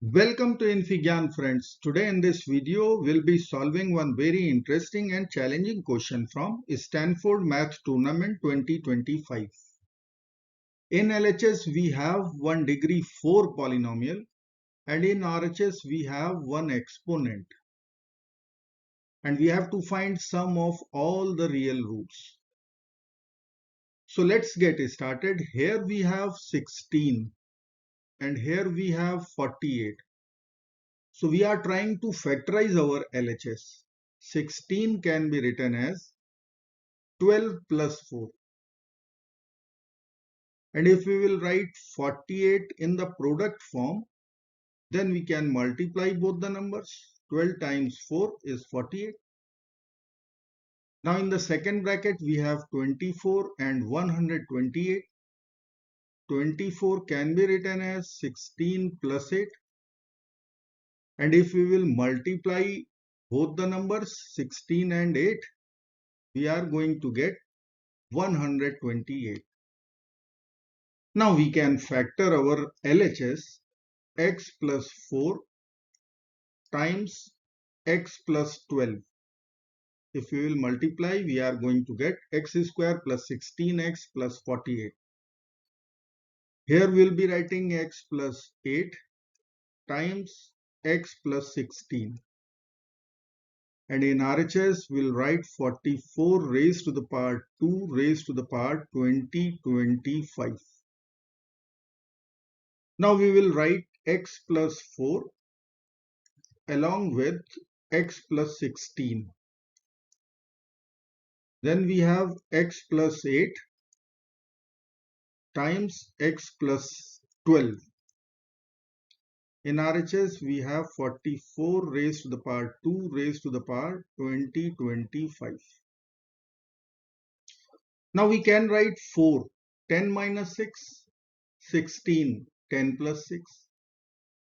Welcome to infyGyan friends. Today in this video we'll be solving one very interesting and challenging question from Stanford Math Tournament 2025. In LHS we have 1 degree 4 polynomial and in RHS we have one exponent and we have to find sum of all the real roots. So let's get started. Here we have 16 and here we have 48. So we are trying to factorize our LHS. 16 can be written as 12 plus 4. And if we will write 48 in the product form, then we can multiply both the numbers. 12 times 4 is 48. Now in the second bracket we have 24 and 128. 24 can be written as 16 plus 8. And if we will multiply both the numbers 16 and 8, we are going to get 128. Now we can factor our LHS x plus 4 times x plus 12. If we will multiply, we are going to get x square plus 16x plus 48. Here we will be writing x plus 8 times x plus 16. And in RHS, we will write 44 raised to the power 2 raised to the power 2025. Now we will write x plus 4 along with x plus 16. Then we have x plus 8 times x plus 12. In RHS, we have 44 raised to the power 2 raised to the power 2025. Now we can write 4, 10 minus 6, 16, 10 plus 6,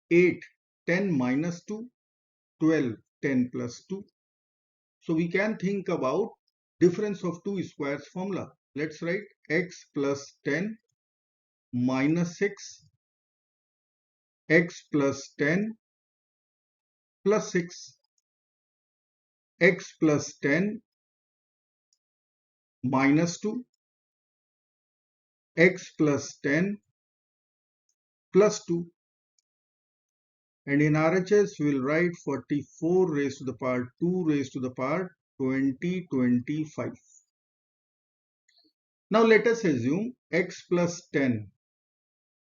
8, 10 minus 2, 12, 10 plus 2. So we can think about difference of two squares formula. Let's write x plus 10 minus 6, x plus 10 plus 6, x plus 10 minus 2, x plus 10 plus 2. And in RHS, we will write 44 raised to the power 2 raised to the power 2025. Now let us assume x plus 10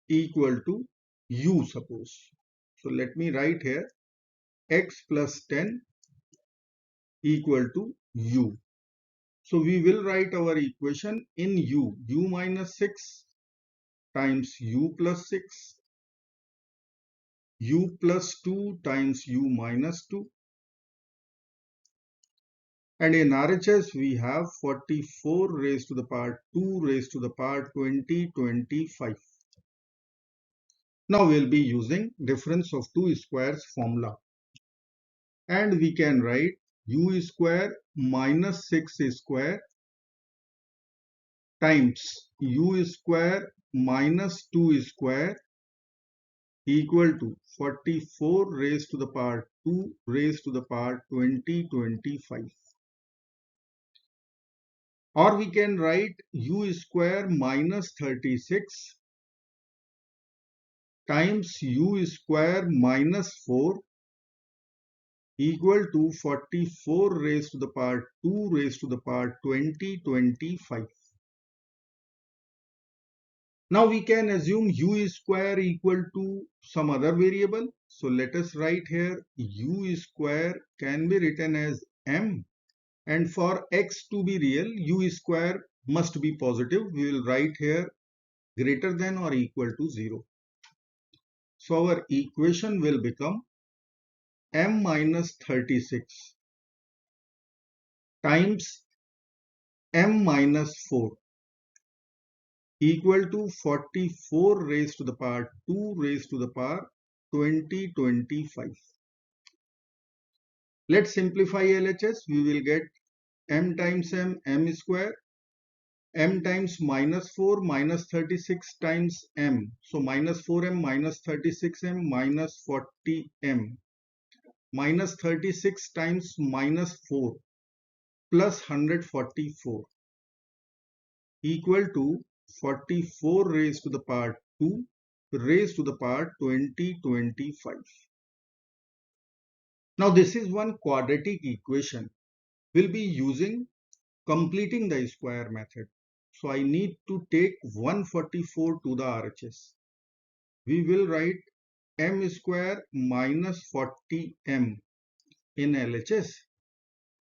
equal to u suppose. So let me write here x plus 10 equal to u. So we will write our equation in u minus 6 times u plus 6, u plus 2 times u minus 2. And in RHS we have 44 raised to the power 2 raised to the power 2025. Now we will be using difference of two squares formula. And we can write u square minus 6 square times u square minus 2 square equal to 44 raised to the power 2 raised to the power 2025. Or we can write u square minus 36 times u square minus 4 equal to 44 raised to the power 2 raised to the power 2025. Now we can assume u square equal to some other variable. So let us write here u square can be written as m, and for x to be real u square must be positive. We will write here greater than or equal to 0. So our equation will become m minus 36 times m minus 4 equal to 44 raised to the power 2 raised to the power 2025. Let's simplify LHS. We will get m times m square m times minus 4 minus 36 times m. So minus 4m minus 36m minus 40m minus 36 times minus 4 plus 144 equal to 44 raised to the power 2 raised to the power 2025. Now this is one quadratic equation. We'll be using completing the square method. So I need to take 144 to the RHS. We will write m square minus 40m in LHS,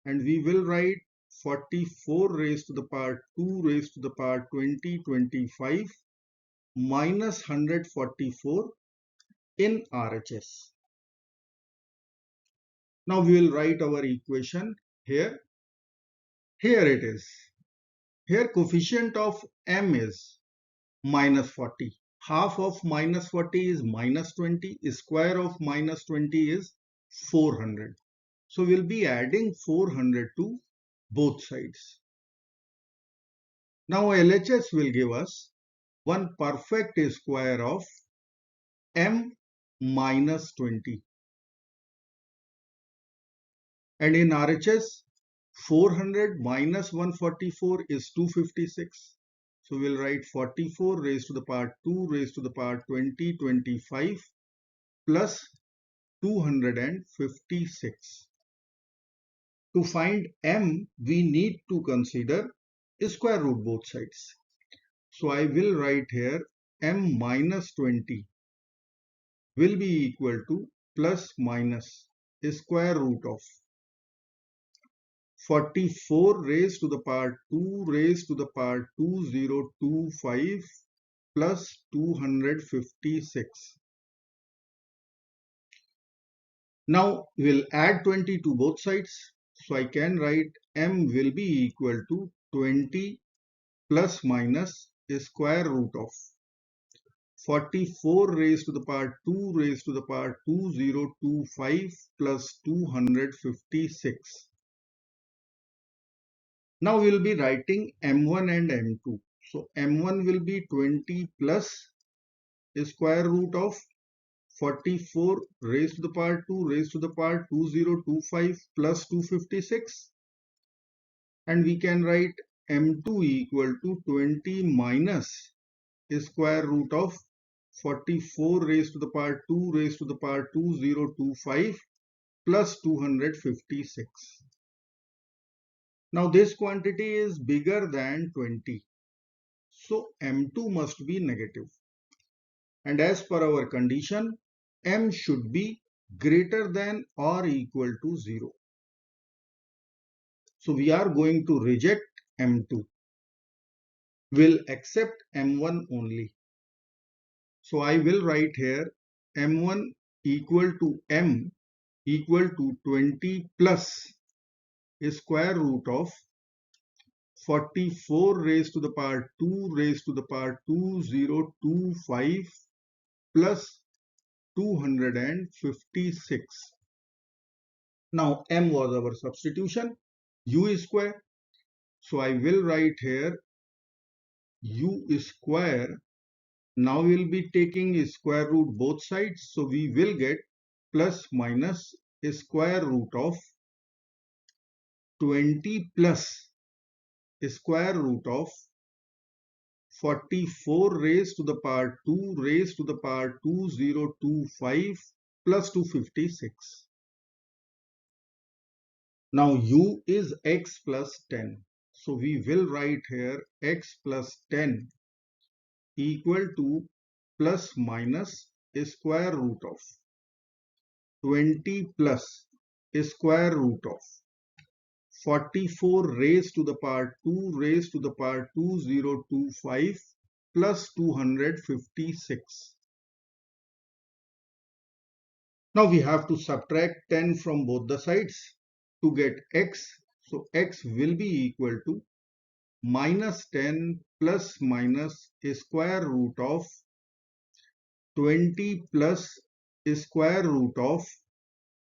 and we will write 44 raised to the power 2 raised to the power 2025 minus 144 in RHS. Now we will write our equation here. Here it is. Here coefficient of m is minus 40. Half of minus 40 is minus 20. Square of minus 20 is 400. So we'll be adding 400 to both sides. Now LHS will give us one perfect square of m minus 20. And in RHS, 400 minus 144 is 256. So we'll write 44 raised to the power 2 raised to the power 2025 plus 256. To find m, we need to consider square root both sides. So I will write here m minus 20 will be equal to plus minus square root of 44 raised to the power 2 raised to the power 2025 plus 256. Now we'll add 20 to both sides. So I can write m will be equal to 20 plus minus square root of 44 raised to the power 2 raised to the power 2025 plus 256. Now we will be writing m1 and m2. So m1 will be 20 plus square root of 44 raised to the power 2 raised to the power 2025 plus 256. And we can write m2 equal to 20 minus square root of 44 raised to the power 2 raised to the power 2025 plus 256. Now this quantity is bigger than 20. So m2 must be negative. And as per our condition, m should be greater than or equal to 0. So we are going to reject m2. We'll accept m1 only. So I will write here m1 equal to m equal to 20 plus square root of 44 raised to the power 2 raised to the power 2025 plus 256. Now m was our substitution, u square. So I will write here u square. Now we will be taking square root both sides. So we will get plus minus square root of 20 plus square root of 44 raised to the power 2 raised to the power 2025 plus 256. Now u is x plus 10. So we will write here x plus 10 equal to plus minus square root of 20 plus square root of 44 raised to the power 2 raised to the power 2025 plus 256. Now we have to subtract 10 from both the sides to get x. So x will be equal to minus 10 plus minus square root of 20 plus square root of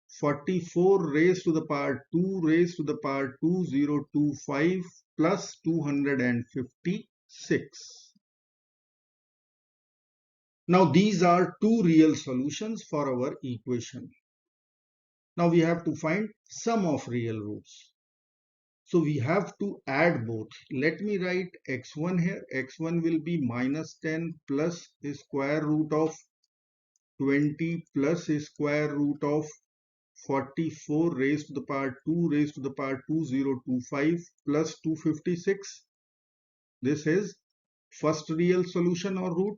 44 raised to the power 2 raised to the power 2025 plus 256. Now these are two real solutions for our equation. Now we have to find sum of real roots. So we have to add both. Let me write x1 here. x1 will be minus 10 plus the square root of 20 plus the square root of 44 raised to the power 2 raised to the power 2025 plus 256. This is first real solution or root.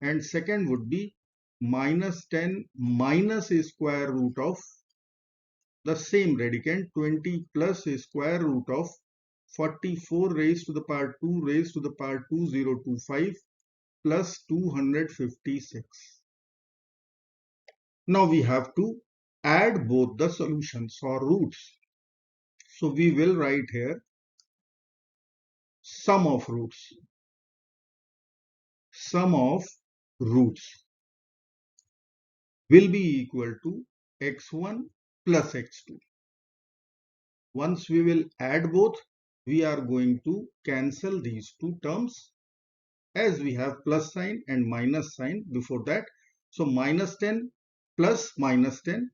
And second would be minus 10 minus a square root of the same radicand 20 plus a square root of 44 raised to the power 2 raised to the power 2025 plus 256. Now we have to add both the solutions or roots. So we will write here sum of roots. Sum of roots will be equal to x1 plus x2. Once we will add both, we are going to cancel these two terms as we have plus sign and minus sign before that. So minus 10 plus minus 10,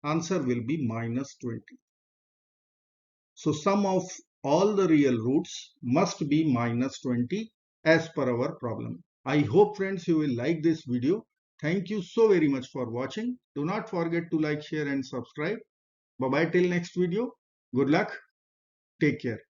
answer will be minus 20. So sum of all the real roots must be minus 20 as per our problem. I hope friends you will like this video. Thank you so very much for watching. Do not forget to like, share and subscribe. Bye bye till next video. Good luck. Take care.